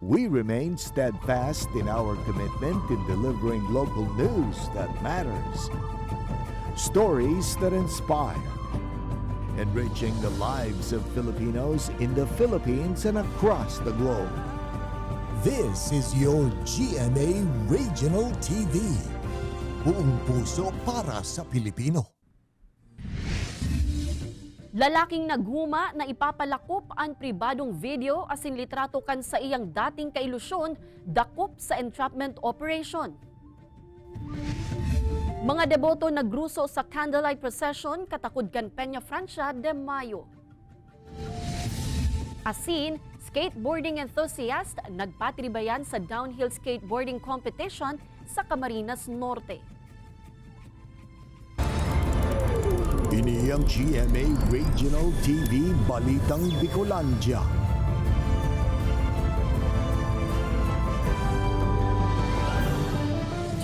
We remain steadfast in our commitment in delivering local news that matters, stories that inspire, enriching the lives of Filipinos in the Philippines and across the globe. This is your GMA Regional TV. Buong puso para sa Pilipino. Lalaking naghuma na ipapalakop ang pribadong video asin litrato kan sa iyang dating kailusyon, dakop sa entrapment operation. Mga deboto nagruso sa candlelight procession katakod kan Peña Francia de Mayo. Asin, skateboarding enthusiast nagpatribayan sa downhill skateboarding competition sa Camarines Norte. Ini ang GMA Regional TV Balitang Bicolandia.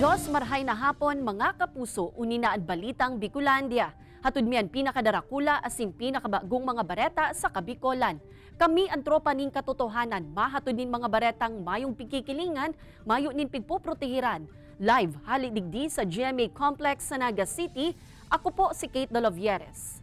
Diyos marhay na hapon mga kapuso, unina at Balitang Bicolandia. Hatud miyan pinakadarakula asin pinakabagong mga bareta sa Kabikolan. Kami ang tropa ning katotohanan, mahatud nin mga baretang mayong pikikilingan, mayo nin pigpoprotehiran. Live halidigdi sa GMA Complex sa Naga City. Ako po si Kate Dolovieres.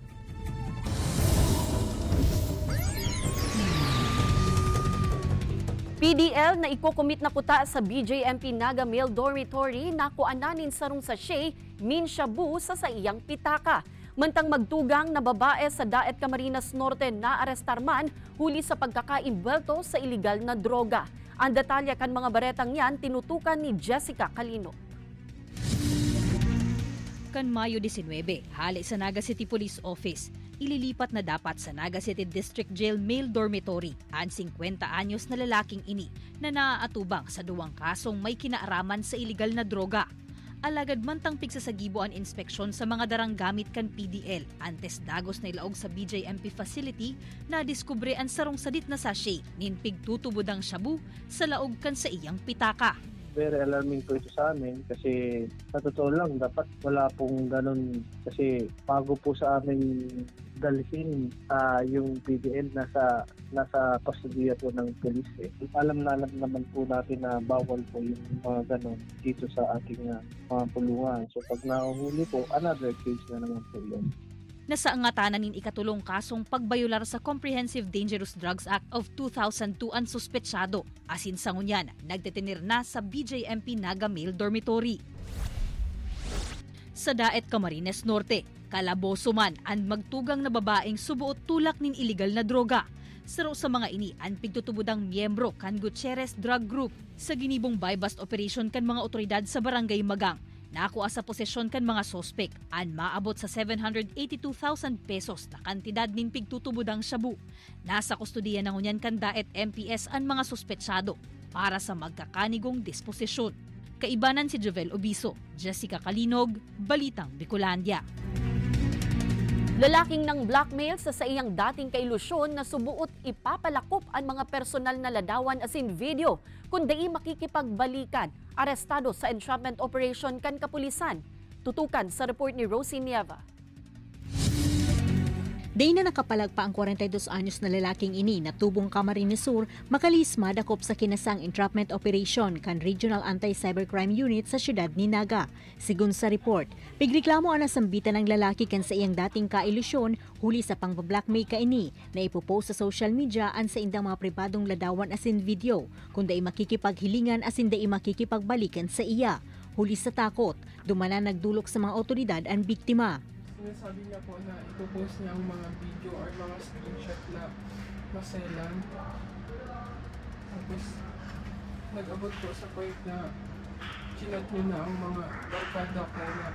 PDL na ikukumit na kuta sa BJMP Naga Male Dormitory na kuananin sarong sachet min shabu sa iyang pitaka. Mantang magtugang na babae sa Daet Camarines Norte na arestarman huli sa pagkakaimbelto sa iligal na droga. Ang detalye kan mga baretang yan tinutukan ni Jessica Calino. Kan Mayo 19, hali sa Naga City Police Office, ililipat na dapat sa Naga City District Jail Male Dormitory ang 50 anyos na lalaking ini na naaatubang sa duwang kasong may kinaaraman sa iligal na droga. Alagad mantang pigsasagibo ang inspeksyon sa mga darang gamit kan PDL antes dagos na ilaog sa BJMP facility na diskubre ang sarong sadit na sachet nin pigtutubodang shabu sa laog kan sa iyang pitaka. Very alarming po ito sa amin kasi sa totoo lang dapat wala pong ganun kasi bago po sa amin dalhin yung PDL nasa pastudiya po ng pulis. Alam naman po natin na bawal po yung mga ganun dito sa ating mga pulungan. So pag nahuhuli po, another case na naman po yun. Nasaangatanan nin ikatulong kasong pagbayular sa Comprehensive Dangerous Drugs Act of 2002 ang suspetsyado. Asin sa ngunyan, nagdetenir na sa BJMP Naga Male Dormitory. Sa Daet Camarines Norte, kalaboso man ang magtugang na babaeng subuot tulak nin iligal na droga. Saro sa mga ini ang pigtutubudang miyembro kan Gutierrez Drug Group sa ginibong buy-bust operation kan mga otoridad sa Barangay Magang. Nakuha sa posesyon kan mga sospek ang maabot sa 782,000 pesos na kantidad nin pigtutubudang shabu. Nasa kustudiya ng unyan kan Daet MPS ang mga sospetsado para sa magkakanigong disposisyon. Kaibanan si Jovel Obiso, Jessica Calinog, Balitang Bicolandia. Lalaking ng blackmail sa iyang dating kailusyon na subuot ipapalakop ang mga personal na ladawan asin video kundi makikipagbalikan. Arestado sa entrapment operation kan kapulisan. Tutukan sa report ni Rosie Nieva. Day na nakapalagpa ang 42 anyos na lalaking ini na tubong Camarines Sur makalis madakop sa kinasang entrapment operation kan Regional Anti-Cybercrime Unit sa siyudad ni Naga. Sigun sa report, pigreklamo ang nasambitan ng lalaki kan sa iyang dating kailusyon huli sa pang-blackmail ka ini na ipopost sa social media an sa indang mga pribadong ladawan asin video kundi makikipaghilingan asin dai makikipagbalikan sa iya. Huli sa takot, dumana nagdulok sa mga otoridad ang biktima. Sinasabi niya po na ipopost niya ang mga video or mga screenshot na maselan. Tapos nag-abot po sa point na chinat niya na ang mga barkada ko na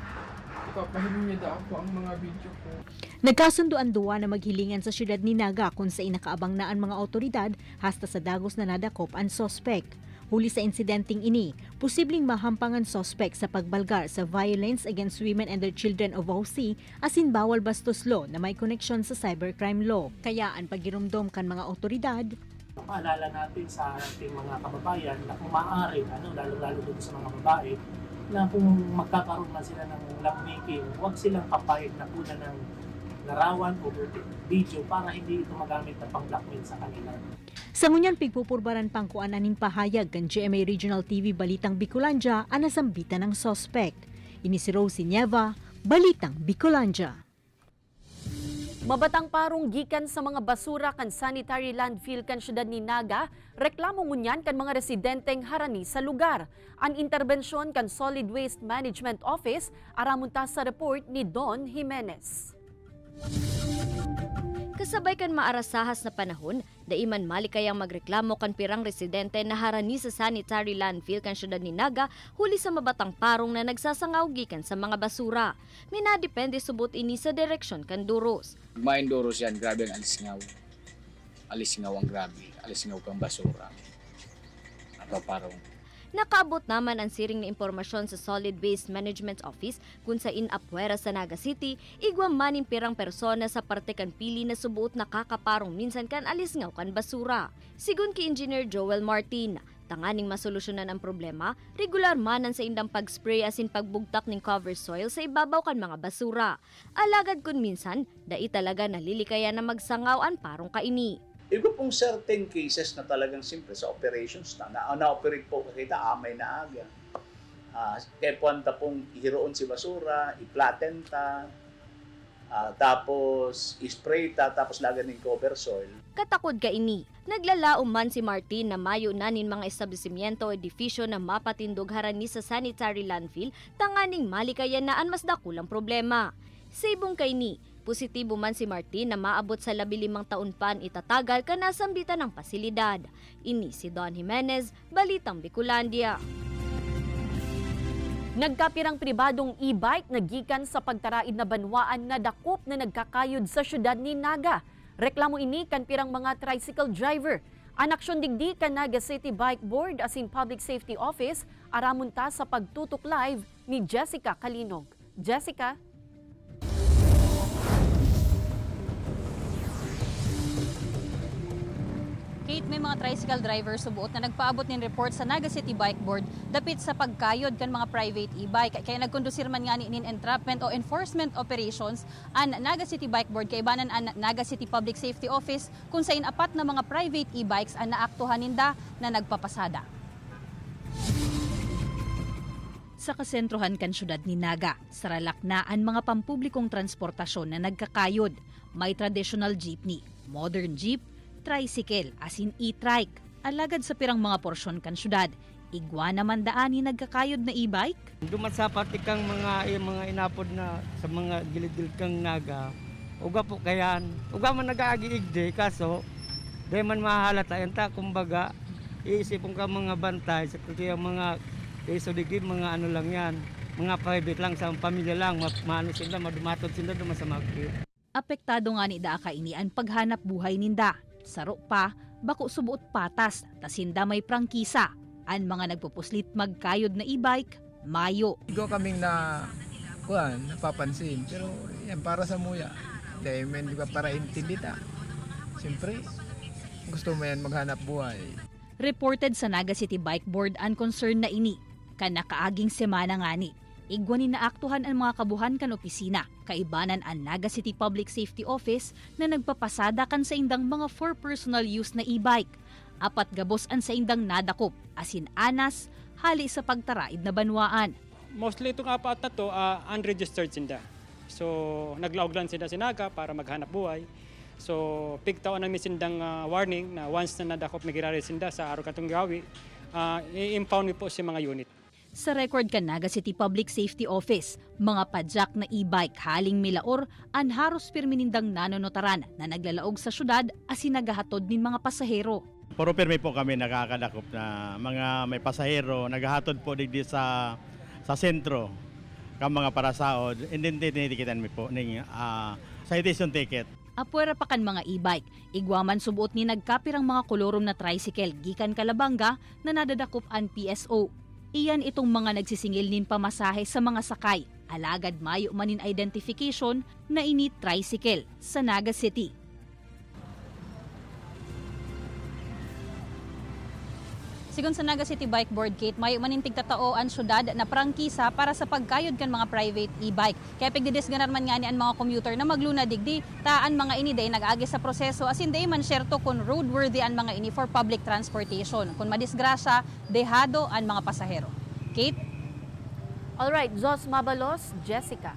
ipapahiling niya daw po ang mga video ko. Nagkasunduan duwa na maghilingan sa siyudad ni Naga kung sa inakaabang na ang mga otoridad hasta sa dagos na nadakop ang sospek. Huli sa insidenteng ini, posibleng mahampangan sospek sa pagbalgar sa Violence Against Women and their Children of OC asin bawal bastos law na may koneksyon sa cybercrime law. Kaya ang pagirumdom kan mga otoridad, paalala natin sa ating mga kababayan na kung maaari, lalo-lalo dun sa mga babae, na kung magkakaroon man sila ng lovemaking, huwag silang papayag na puna ng larawan o video para hindi ito magamit na pang-blackmail sa kanila. Sa ngunyan pigpupurbaran pangkuan aning pahayag kan GMA Regional TV Balitang Bicolandia ang nasambitan ng suspect. Ini si Rosie Nieva, Balitang Bicolandia. Mabatang parong gikan sa mga basura kan sanitary landfill kan syudad ni Naga, reklamo ngunyan kan mga residenteng harani sa lugar. Ang interbensyon kan Solid Waste Management Office aramunta sa report ni Don Jimenez. Kasabay kan maarasahas na panahon, daiman malikayang magreklamo kan pirang residente na harani sa sanitary landfill kan syudad ni Naga huli sa mabatang parong na nagsasangaw gikan sa mga basura. Minadepende subot ini sa direksyon kan Duros. Main Duros yan, grabe ang alisngaw. Alisngaw ang grabe, alisngaw kang basura. Ato parong. Nakaabot naman ang siring na impormasyon sa Solid Waste Management Office kung sa Apwera sa Naga City, igwam maning pirang persona sa parte kan pili na subuot nakakaparong minsan kan alisngaw kan basura. Sigun ki Engineer Joel Martin, tanganing masolusyonan ang problema, regular manan sa indang pag-spray asin pagbugtak ng cover soil sa ibabaw kan mga basura. Alagad kun minsan, dai talaga nalilikayan na magsangaw ang parong kaini. Iba pong certain cases na talagang simple sa operations na-operate po kita amay na aga. Kaya puwanta pong ihiroon si basura, i-flatten ta, tapos i-spray ta, tapos lagan ng cover soil. Katakod ka ini. Naglalaom man si Martin na mayo nanin mga establishmento o edifisyo na mapatindog harani sa sanitary landfill, tanganing malikayan na ang mas dakulang problema. Sa ibong kaini, positibo man si Martin na maabot sa 15 taon pa itatagal ka nasambitan ng pasilidad. Ini si Don Jimenez, Balitang Bicolandia. Nagkapirang pribadong e-bike na gikan sa pagtaraid na banwaan na dakop na nagkakayod sa syudad ni Naga. Reklamo ini kan pirang mga tricycle driver. Ang aksyon digdi kan Naga City Bike Board asin Public Safety Office aramunta sa pagtutok live ni Jessica Kalinog. Jessica? Kate, may mga tricycle driver subuot na nagpaabot ng report sa Naga City Bike Board dapit sa pagkayod kan mga private e-bike. Kaya nagkondusir man nga nin entrapment o enforcement operations ang Naga City Bike Board kaibanan ang Naga City Public Safety Office kung sain apat na mga private e-bikes ang naaktuhan ninda na nagpapasada. Sa kasentrohan kan syudad ni Naga, saralak na ang mga pampublikong transportasyon na nagkakayod. May traditional jeepney, modern jeep, tricycle asin e-trike. Alagad sa pirang mga porsyon kan syudad, igwa naman daani nagkakayod na e-bike. Dumasapat ikang mga inapod na sa mga gilid-gilid kang Naga. Uga po kayan. Uga man nag-aagiigde kaso di man mahalata yanta kumbaga iisipon ka mga bantay sa kaya mga isodigid mga ano lang yan. Mga private lang sa pamilya lang maano sila madumatod sila duman sa mga. Apektado nga ni Daaka ini ang paghanap buhay ninda. Saro pa, bako subuot patas, tasinda may prangkisa. Ang mga nagpupuslit magkayod na e-bike, mayo. Igo kaming napapansin, pero yan para sa muya. Dahil man di ba para intindita. Siyempre, gusto mo yan maghanap buhay. Reported sa Naga City Bike Board ang concern na ini. Kanakaaging semana nga ni. Igwanin na aktuhan ang mga kabuhan kan opisina, kaibanan ang Naga City Public Safety Office na nagpapasada kan sa indang mga for personal use na e-bike. Apat gabos ang sa indang nadakop, asin anas, hali sa pagtaraid na banwaan. Mostly itong apat na to, unregistered sinda. So naglaog lang sila si Naga para maghanap buhay. So pigtaon ang misindang warning na once na nadakop nagirari sinda sa araw katong gawi, i-impound po si mga unit. Sa record kan Naga City Public Safety Office, mga padjak na e-bike haling milaor an haros pirminindang nanonotaran na naglalaog sa syudad asin nagahatod nin mga pasahero. Puro pirmi po kami nakakadakop na mga may pasahero nagahatod po digdi sa sentro ka mga parasaod indentitikitan mi po ning citation ticket. Apwera pa kan mga e-bike, igwaman subuot ni nagkapirang mga kolorom na tricycle gikan Kalabanga na nadadakop an PSO. Iyan itong mga nagsisingil nin pamasahe sa mga sakay. Alagad mayo manin identification na ini tricycle sa Naga City. Sigon sa Naga City Bike Board, Kate, may manintig tatao ang syudad na prangkisa para sa pagkayod kan mga private e-bike. Kaya pigdidisganar man nga ni ang mga commuter na magluna digdi, taan mga ini day nag-agi sa proseso as in day man syerto kung roadworthy ang mga ini for public transportation. Kung madisgrasya, dehado ang mga pasahero. Kate? Alright, Jos Mabalos, Jessica.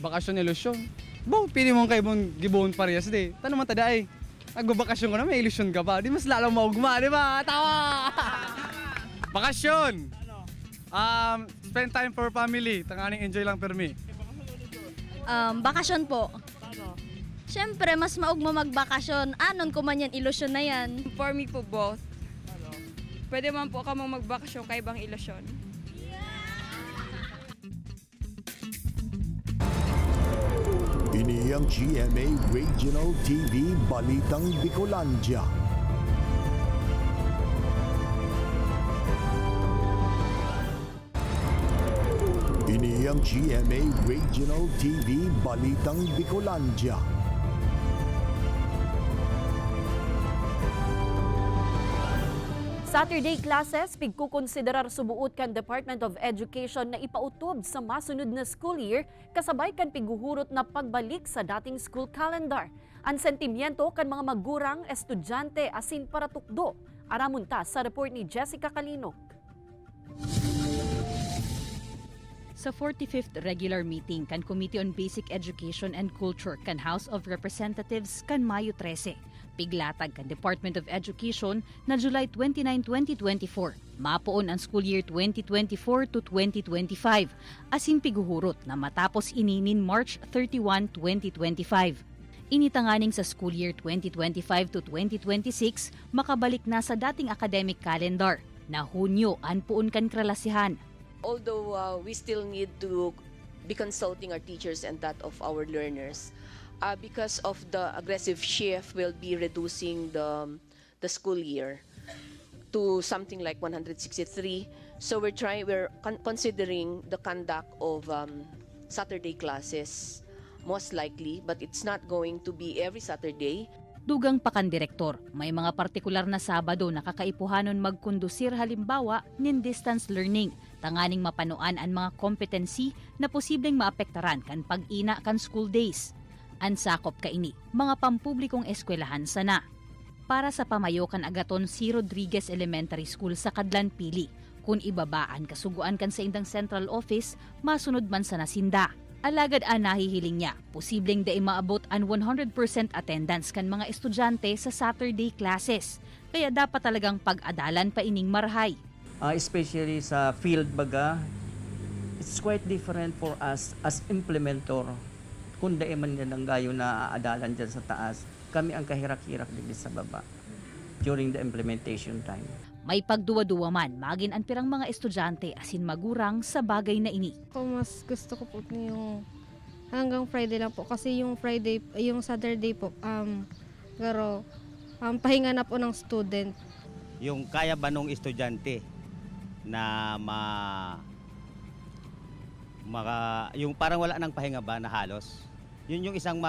Bakasyon ilusyon. Bo, pili mong kayo mong gibuon parehas di. Tanong man tada ay. Nagbabakasyon ka na, may ilusyon ka pa. Di mas lalong maugma, di ba? Tawa! Bakasyon! Spend time for family. Tanganing enjoy lang per me. Bakasyon po. Siyempre, mas maugma magbakasyon. Anon ko man yan, ilusyon na yan. For me po, both. Pwede man po ka mong magbakasyon kay ibang ilusyon. Ini ang GMA Regional TV Balitang Bicolandia. Ini ang GMA Regional TV Balitang Bicolandia. Saturday classes pigkukonsiderar subuot kan Department of Education na ipautob sa masunod na school year kasabay kan piguhurot na pagbalik sa dating school calendar. Ang sentimiento kan mga magurang, estudyante asin para tukdo. Aramunta sa report ni Jessica Calino. Sa 45th regular meeting kan Committee on Basic Education and Culture kan House of Representatives kan Mayo 13, piglatag kan Department of Education na July 29, 2024. Mapuon ang school year 2024 to 2025, asin piguhurot na matapos ininin March 31, 2025. Initanganing sa school year 2025 to 2026, makabalik na sa dating academic calendar na Hunyo an puon kan kralasihan. Although we still need to be consulting our teachers and that of our learners, because of the aggressive shift, we'll be reducing the school year to something like 163. So we're considering the conduct of Saturday classes, most likely, but it's not going to be every Saturday. Dugang pakan direktor, may mga partikular na Sabado na kakaipuhanon magkondusir halimbawa nin distance learning, tanganing mapanuan ang mga competency na posibleng maapektaran kan pag-ina kan school days. Ansakop kaini, mga pampublikong eskwelahan sana. Para sa pamayokan agaton si Rodriguez Elementary School sa Kadlan Pili, kung ibabaan kasuguan kan sa indang central office, masunod man sa nasinda. Alagad ang nahihiling niya, posibleng da maabot ang 100% attendance kan mga estudyante sa Saturday classes. Kaya dapat talagang pag-adalan pa ining marhay. Especially sa field baga, it's quite different for us as implementor. Kung da man yan ang gayo na aadalan dyan sa taas, kami ang kahirak-hirak din sa baba during the implementation time. May pagduwa-duwa man, magin ang pirang mga estudyante asin magurang sa bagay na ini. Mas gusto ko po yung hanggang Friday lang po kasi yung Saturday po, pahinga na po ng student. Yung kaya ba nung estudyante na yung parang wala nang pahinga ba na halos? Yun yung isang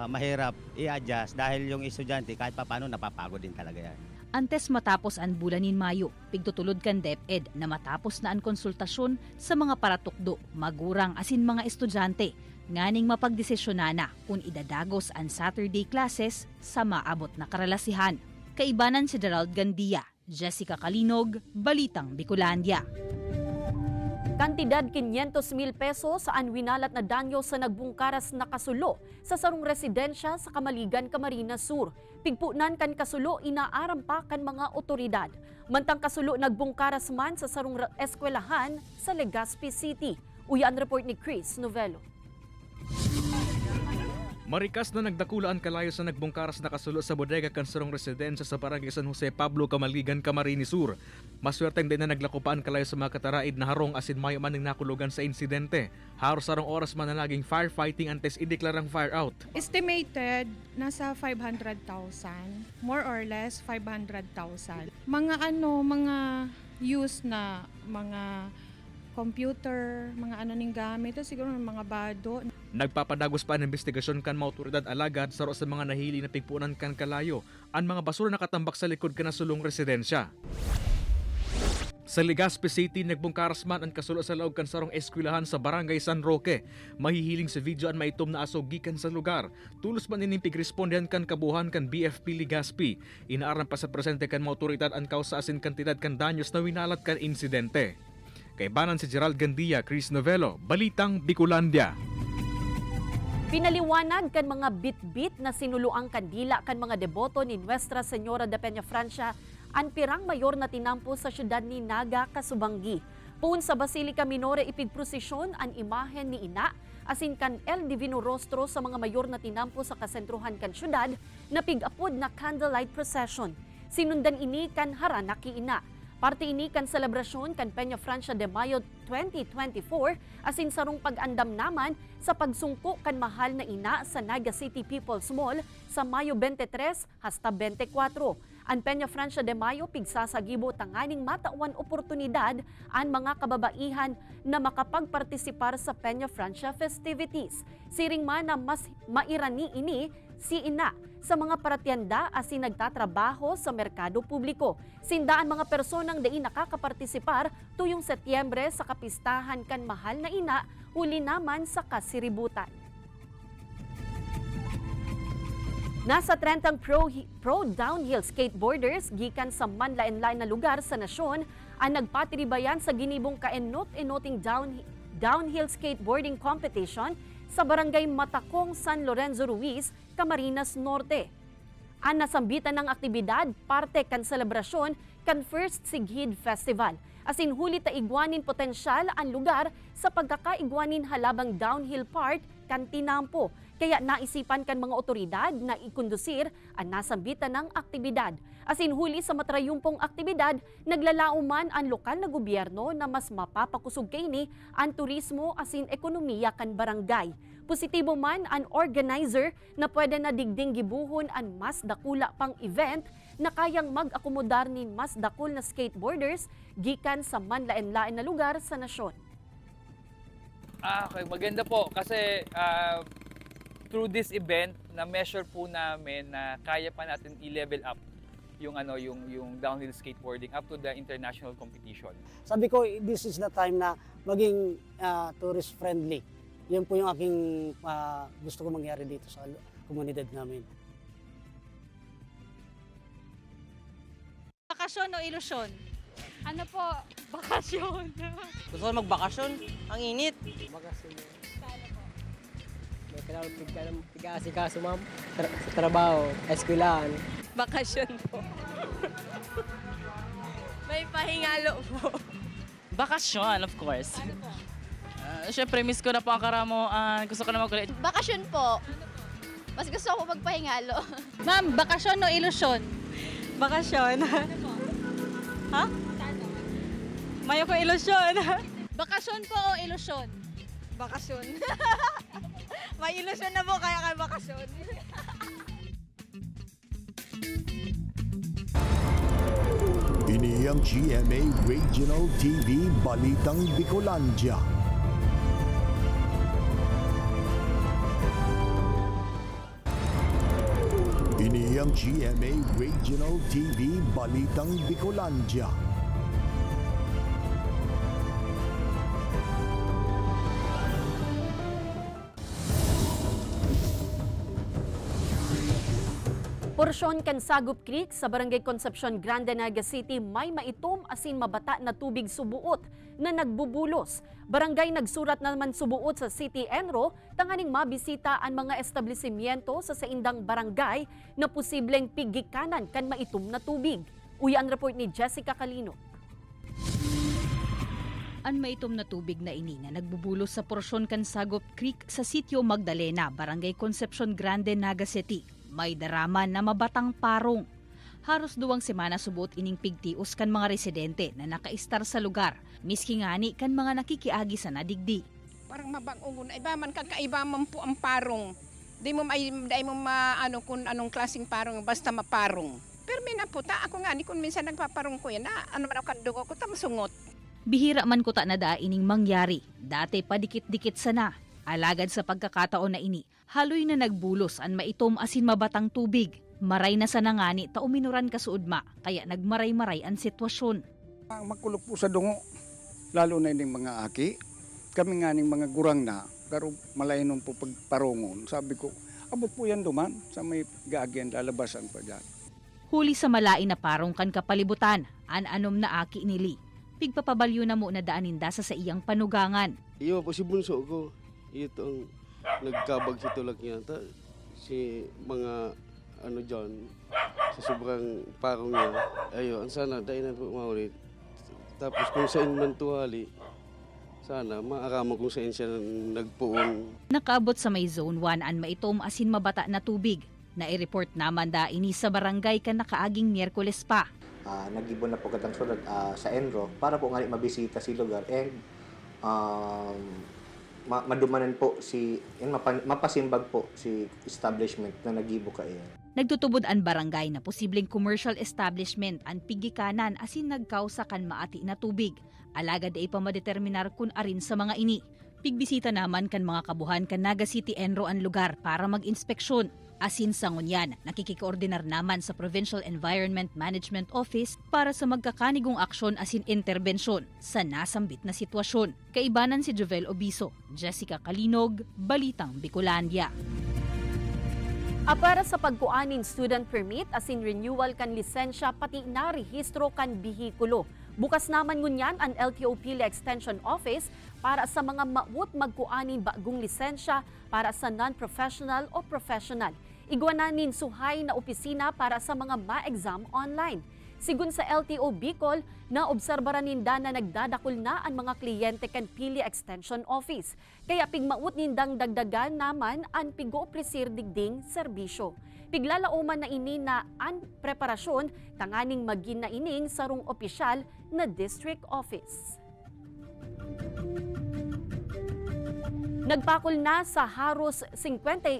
mahirap i-adjust dahil yung estudyante kahit paano napapagod din talaga yan. Antes matapos ang bulanin Mayo, pigtutulod kan DepEd na matapos na ang konsultasyon sa mga paratukdo, magurang asin mga estudyante, nganing mapagdesisyonana kung idadagos ang Saturday classes sa maabot na karalasihan. Kaibanan si Gerald Gandia, Jessica Kalinog, Balitang Bicolandia. Kantidad 500,000 pesos sa anwinalat na danyo sa nagbungkaras na kasulo sa sarong residensya sa Kamaligan, Camarines Sur. Pigpunan kan kasulo inaaram pa kan mga otoridad. Mantang kasulo nagbungkaras man sa sarong eskwelahan sa Legazpi City. Uyan report ni Chris Novelo. Marikas na nagdakulaan kalayo sa nagbungkaras na kasulo sa bodega kan sarong residensya sa Barangay San Jose Pablo, Kamaligan, Camarines Sur. Maswerteng din na naglakupaan kalayo sa mga kataraid na harong asin mayo man ng nakulugan sa insidente. Haros sarong oras man na naging firefighting antes ideklarang fire out. Estimated nasa 500,000, more or less 500,000. Mga use na mga computer, mga ning gamit, siguro mga bado. Nagpapadagos pa ang investigasyon kan mga otoridad alagad saro sa mga nahili na pigpunan kan kalayo ang mga basura nakatambak sa likod kan sulong residensya. Sa Legazpi City, nagbungkaras man ang kasulo sa laog kan sarong eskwelahan sa Barangay San Roque. Mahihiling sa video ang maitom na aso gikan sa lugar. Tulos man inimpig respondihan kan kabuhan kan BFP Legazpi. Inaaran pa sa presente kan mga otoridad ang kausa asin kantidad kan danyos na winalat kan insidente. Kay banan si Gerald Gandia, Chris Novello, Balitang Bicolandia. Pinaliwanag kan mga bit-bit na sinuluang kandila kan mga deboto ni Nuestra Señora de Peña Francia ang pirang mayor na tinampo sa syudad ni Naga, Kasubanggi. Puun sa Basilica Minore ipigprosesyon ang imahen ni Ina asin kan El Divino Rostro sa mga mayor na tinampo sa kasentruhan kan syudad na pig-apod na candlelight procession. Sinundan ini kan harana ki Ina. Parte ini kan selebrasyon kan Peña Francia de Mayo 2024 asin sarong pag-andam naman sa pagsungko kan mahal na Ina sa Naga City People's Mall sa Mayo 23 hasta 24. Ang Peña Francia de Mayo pigsasagibo tanganing matawan oportunidad ang mga kababaihan na makapagpartisipar sa Peña Francia festivities. Siring man na mas mairani ini si Ina sa mga paratyanda asin nagtatrabaho sa merkado publiko. Sindaan mga personang dai nakakapartisipar tuyong Setyembre sa kapistahan kan mahal na Ina huli naman sa kasiributan. Nasa 30 pro downhill skateboarders gikan sa manlain-lain na lugar sa nasyon ang nagpatiribayan sa ginibong kaenot-enoting downhill skateboarding competition sa Barangay Matacong, San Lorenzo Ruiz, Camarines Norte. Ang nasambitan ng aktibidad parte kan selebrasyon kan First Sighid Festival. Asin huli ta igwanin potensyal ang lugar sa pagkakaigwanin halabang downhill part kan tinampo. Kaya naisipan kan mga otoridad na ikondusir ang nasambitan ng aktibidad. Asin huli sa matrayumpong aktibidad, naglalauman ang lokal na gobyerno na mas mapapakusog kaini ang turismo asin ekonomiya kan barangay. Positibo man ang organizer na pwede na digding gibuhon ang mas dakula pang event na kayang mag-akomodar ni mas dakul na skateboarders gikan sa manlain-lain na lugar sa nasyon. Okay, maganda po kasi through this event, na-measure po namin na kaya pa natin i-level up yung downhill skateboarding up to the international competition. Sabi ko, this is the time na maging tourist friendly. Yun po yung aking gusto ko mangyari dito sa komunidad namin. Bakasyon o ilusyon? Ano po? Bakasyon. Gusto ko magbakasyon? Ang init. Bakasyon. Kailangan tiga-asikaso, ma'am. Sa trabaho, eskwelahan. Bakasyon po. May pahingalo po. Bakasyon, of course. Ano po? Siyempre, miss ko na po ang karamo. Gusto ko na magulit. Bakasyon po. Mas gusto ko magpahingalo. Ma'am, bakasyon o ilusyon? Bakasyon. Ano po? Ha? Mayo ko ilusyon. Bakasyon po o ilusyon? Bakasyon. May ilusyon na po kaya kayo bakasyon. Ini ang GMA Regional TV Balitang Bicolandia. Ini ang GMA Regional TV Balitang Bicolandia. Porsyon kan Sagup Creek sa Barangay Concepcion Grande, Naga City may maitom asin mabata na tubig subuot na nagbubulos. Barangay nagsurat naman subuot sa City Enro tanganing mabisita ang mga establishmento sa saindang barangay na posibleng pigikanan kan maitom na tubig. Uya ang report ni Jessica Calino. Ang maitom na tubig na ini na nagbubulos sa porsyon kan Sagup Creek sa Sitio Magdalena, Barangay Concepcion Grande, Naga City. May daraman na mabatang parong. Haros 2 semana subot ining pigtios kan mga residente na nakaistar sa lugar, miski ngani kan mga nakikiagi sa nadigdi. Parang mabangungon, ay ba man kakaiba man po ang parong. Di mo maano kung anong klaseng parong, basta maparong. Pero may naputa ako nga, kung minsan nagpaparong ko yan, ano man ako kandugo ko, tamasungot. Bihira man ko ta na da ining mangyari, dati pa dikit-dikit sana. Alagad sa pagkakataon na ini, haloy na nagbulos an maitom asin mabatang tubig. Maray na sa nangani ta uminuran kasuudma, kaya nagmaray-maray ang sitwasyon. Makulog po sa dungo, lalo na yung mga aki. Kami nga ning mga gurang na, pero malayinon po pagparongon. Sabi ko, abot po yan duman sa may gagyan, lalabasan pa dyan. Huli sa malain na parong kan kapalibutan, an-anom na aki nili. Pigpapabalyo na mo na daaninda sa iyang panugangan. Iyo po si bunso ko. Ito ang nagkabag si tulak niya. Si mga ano dyan, sa sobrang parong niya. Ayo, ang sana dahil na po maulit. Tapos kung saan man tuwali, sana maarama kung saan siya nagpuon. Nakaabot sa may zone 1 an maitom asin mabata na tubig. Nai-report naman da ini sa barangay kan nakaaging Miyerkules pa. Nag-ibon na po katang sulod sa Enro para po nga mabisita si lugar and madumanan po mapasimbag po si establishment na nagibo ka iyan. Nagtutubod ang barangay na posibleng commercial establishment ang pigikanan asin nagkausa kan maati na tubig. Alagad ay pamadeterminar kun arin sa mga ini. Pigbisita naman kan mga kabuhan kan Naga City Enro ang lugar para mag-inspeksyon. Asin sa ngunyan, nakikikoordinar naman sa Provincial Environment Management Office para sa magkakanigong aksyon asin interbensyon sa nasambit na sitwasyon. Kaibanan si Jovel Obiso, Jessica Kalinog, Balitang Bicolandia. Para sa pagkuanin student permit asin renewal kan lisensya pati na rehistro kan bihikulo. Bukas naman ngunyan ang LTO Pili Extension Office para sa mga maut magkuanin bagong lisensya para sa non-professional o professional. Igwananin suhay na opisina para sa mga ma-exam online. Sigun sa LTO Bicol, naobserbaran ninda na nagdadakol na ang mga kliyente kan Pili Extension Office. Kaya pigmaut nindang dagdagan naman ang pigo-presir digding serbisyo. Piglalauman na ini na ang preparasyon tanganing magin na ining sarong opisyal na district office. Nagpakol na sa haros 58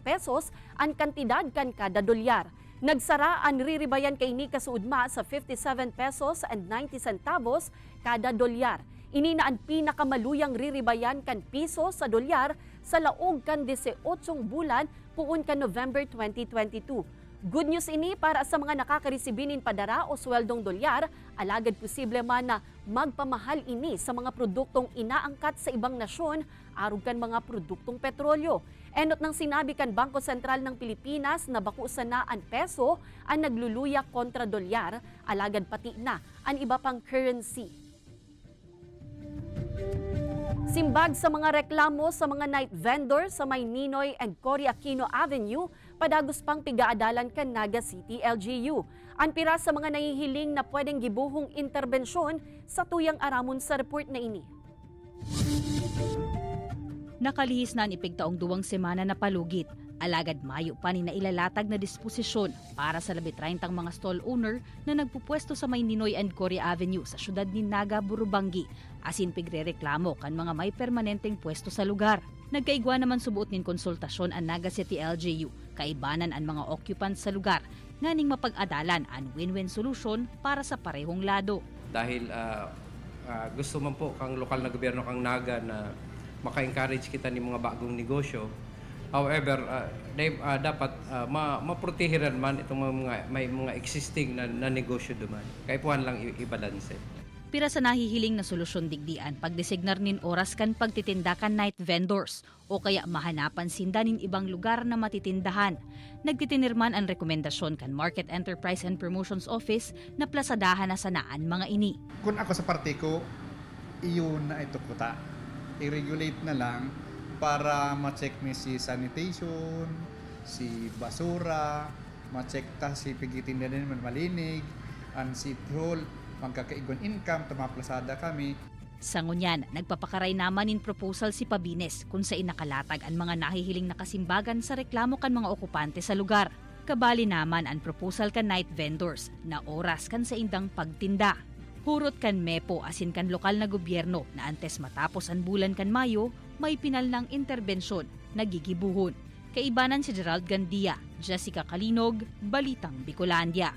pesos ang kantidad kan kada dolyar. Nagsara ang riribayan kay ni kasuudma sa 57 pesos and 90 centavos kada dolyar. Ini na ang pinakamaluyang riribayan kan piso sa dolyar sa laog kan 18 bulan puun kan November 2022. Good news ini para sa mga nakakaresibinin padara o sweldong dolyar, alagad posible man na magpamahal ini sa mga produktong inaangkat sa ibang nasyon, arog kan mga produktong petrolyo. Enot ng sinabi kan Bangko Sentral ng Pilipinas na bakusan na ang peso ang nagluluya kontra dolyar, alagad pati na ang iba pang currency. Simbag sa mga reklamo sa mga night vendor sa may Ninoy and Cory Aquino Avenue, padagos pang pigaadalan kan Naga City LGU. Ang pira sa mga nahihiling na pwedeng gibuhong interbensyon sa tuyang aramon sa report na ini. Nakalihis na ang ipigtaong 2 semana na palugit. Alagad Mayo pa ni nailalatag na disposisyon para sa 30 mga stall owner na nagpupwesto sa may Ninoy and Cory Avenue sa syudad ni Naga, Burubangi. Asin pigrereklamo kan mga may permanenteng pwesto sa lugar. Nagkaigwa naman subuot nin konsultasyon ang Naga City LGU, kaibanan ang mga occupants sa lugar, nganing mapag-adalan ang win-win solution para sa parehong lado. Dahil gusto man po kang lokal na gobyerno kang Naga na maka-encourage kita ni mga bagong negosyo. However, dapat maprotehiran man itong may mga existing na negosyo duman. Kaya puhan lang i-balance. Pira sa nahihiling na solusyon digdian, pagdesignar nin oras kan pagtitindakan night vendors o kaya mahanapan sindanin ibang lugar na matitindahan. Nagtitinirman ang rekomendasyon kan Market Enterprise and Promotions Office na plasadahan na sanaan mga ini. Kung ako sa parte ko, iyon na ito kuta. I-regulate na lang para ma-check ni si sanitation, si basura, ma-check ta si pigitinda din malinig, ang city hall, magkakaigon income, tamaplasada kami. Sa ngunyan, nagpapakaray naman in proposal si Pabines kung sa inakalatag ang mga nahihiling nakasimbagan sa reklamo kan mga okupante sa lugar. Kabali naman ang proposal kan night vendors na oras kan sa indang pagtinda. Hurot kan MEPO asin kan lokal na gobyerno na antes matapos ang bulan kan Mayo, may pinal ng interbensyon na gigibuhon. Kaibanan si Gerald Gandia, Jessica Kalinog, Balitang Bicolandia.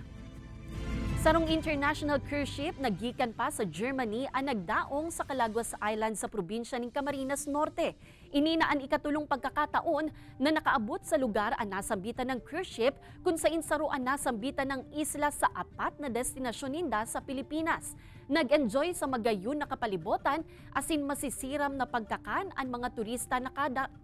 Sarong international cruise ship nagikan pa sa Germany ang nagdaong sa Calaguas Island sa probinsya ng Camarines Norte. Ininaan ikatulong pagkakataon na nakaabot sa lugar ang nasambitan ng cruise ship kung saan saruan nasambitan ng isla sa 4 na destinasyon ninda sa Pilipinas. Nag-enjoy sa magayon na kapalibutan asin masisiram na pagkakan ang mga turista na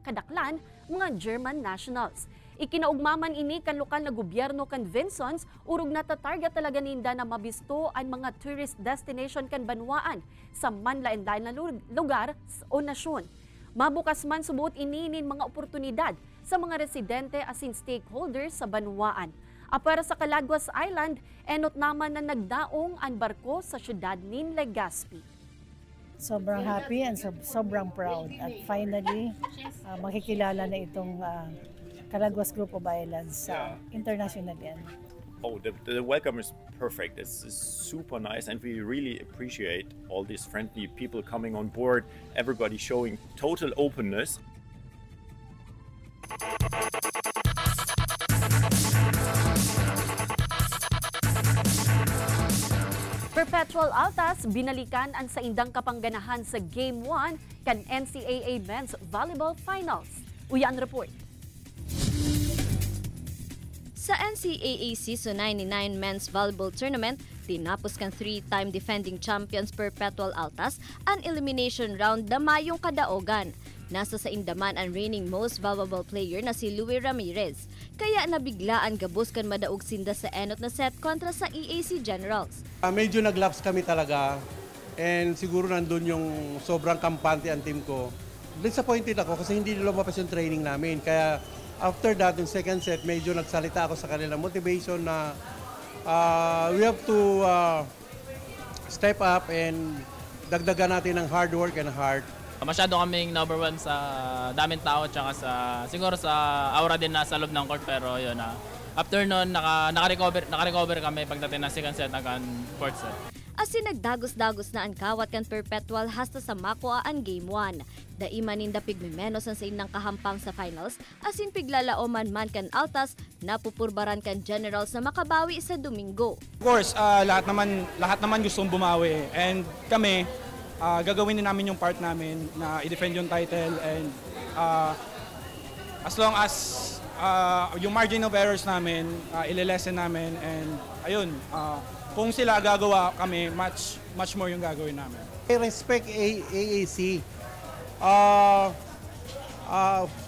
kadaklan mga German nationals. Ikinaugmaman ini kan lokal na gobyerno kan Vincents, urog na tatarget talaga ninda na mabisto ang mga tourist destination kan banwaan sa manlain-lain na lugar o nasyon. Mabukas man subuot ini nin mga oportunidad sa mga residente asin stakeholders sa banwaan. Para sa Calaguas Island, enot naman na nagdaong ang barko sa syudad nin Legazpi. Sobrang happy and sobrang proud at finally makikilala na itong Calaguas Group of Islands internationally. Oh, the welcome is perfect. It's super nice, and we really appreciate all these friendly people coming on board, everybody showing total openness. Perpetual Altas binalikan ang saindang kapangganahan sa Game 1 kan NCAA Men's Volleyball Finals. Uyan report. Sa NCAA Season 99 Men's Volleyball Tournament, tinapos kan 3-time defending champions Perpetual Altas ang elimination round na mayong kadaogan. Nasa sa indaman ang reigning most valuable player na si Louie Ramirez. Kaya nabiglaan gabos kan madaog sinda sa enot na set kontra sa EAC Generals. Medyo naglaps kami talaga and siguro nandun yung sobrang kampante ang team ko. Disappointed ako kasi hindi lumabas yung training namin. Kaya after that, yung second set, medyo nagsalita ako sa kanila. Motivation na we have to step up and dagdagan natin ng hard work and heart. Masyado kaming number 1 sa daming tao tsaka siguro sa aura din na sa loob ng court, pero yun after nun, naka-recover kami pagdating ng second set hanggang fourth set. Asin nagdagos-dagos na ang kawat kan Perpetual hasta sa makuha ang Game 1. Daiman ninda pigmemenos ang sa inang kahampang sa finals, asin piglalaoman man kan Altas, napupurbaran kan Generals na makabawi sa Domingo. Of course, lahat naman gustong bumawi, and kami gagawin din namin yung part namin na i-defend yung title, and as long as yung margin of errors namin, ililesen namin, and ayun, kung sila gagawa kami, much more yung gagawin namin. I respect AAC.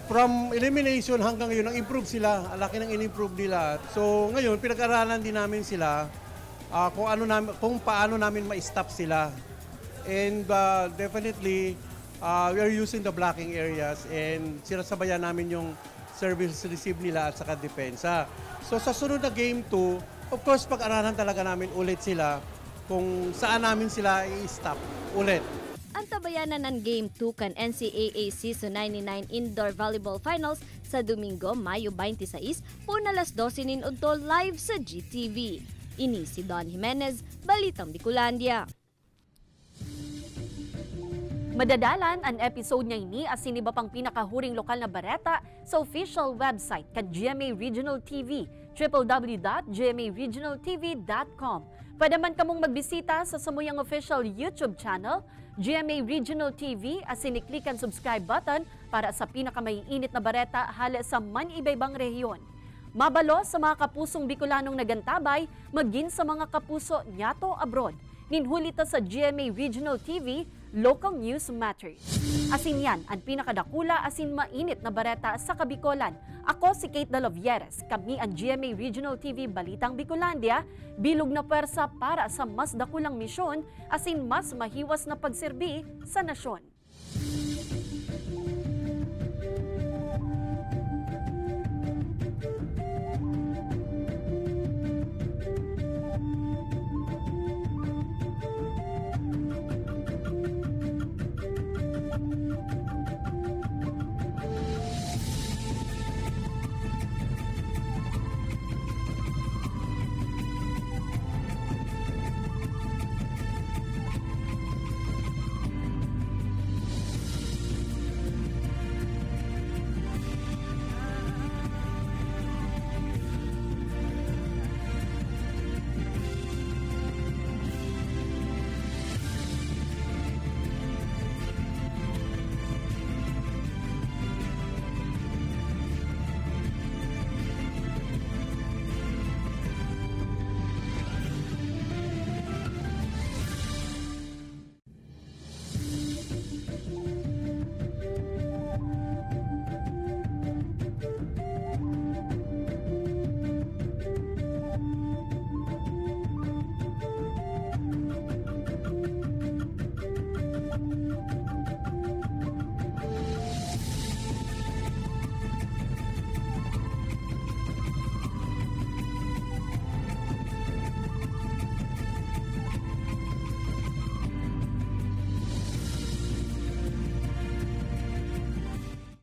From elimination hanggang ngayon, nag-improve sila. Laki ng in-improve nila. So ngayon, pinag-aralan din namin sila kung paano namin ma-stop sila. And definitely, we are using the blocking areas and sinasabayan namin yung service receive nila at saka depensa. So sa sunod na Game 2, of course, pag-aralan talaga namin ulit sila kung saan namin sila i-stop ulit. Ang tabayanan ng Game 2 kan NCAA Season 99 Indoor Volleyball Finals sa Domingo, Mayo 26, puna alas 12 nin udto live sa GTV. Ini si Don Jimenez, Balitang Bicolandia. Madadalan ang episode niya ini asin iba pang pinakahuring lokal na bareta sa official website kan GMA Regional TV, www.gmaregionaltv.com. Pwede man kamong magbisita sa samuyang official YouTube channel, GMA Regional TV, asin i-click ang subscribe button para sa pinakamaiinit na bareta hala sa man-ibaybang rehiyon. Mabalo sa mga kapusong Bicolanong nagantabay, maging sa mga kapuso nyato abroad. Ninhulita sa GMA Regional TV, Local News Matters. Asin yan ang pinakadakula asin mainit na bareta sa Kabicolan. Ako si Kate Dalovieres, kami ang GMA Regional TV Balitang Bicolandia, bilog na pwersa para sa mas dakulang misyon asin mas mahiwas na pagserbi sa nasyon.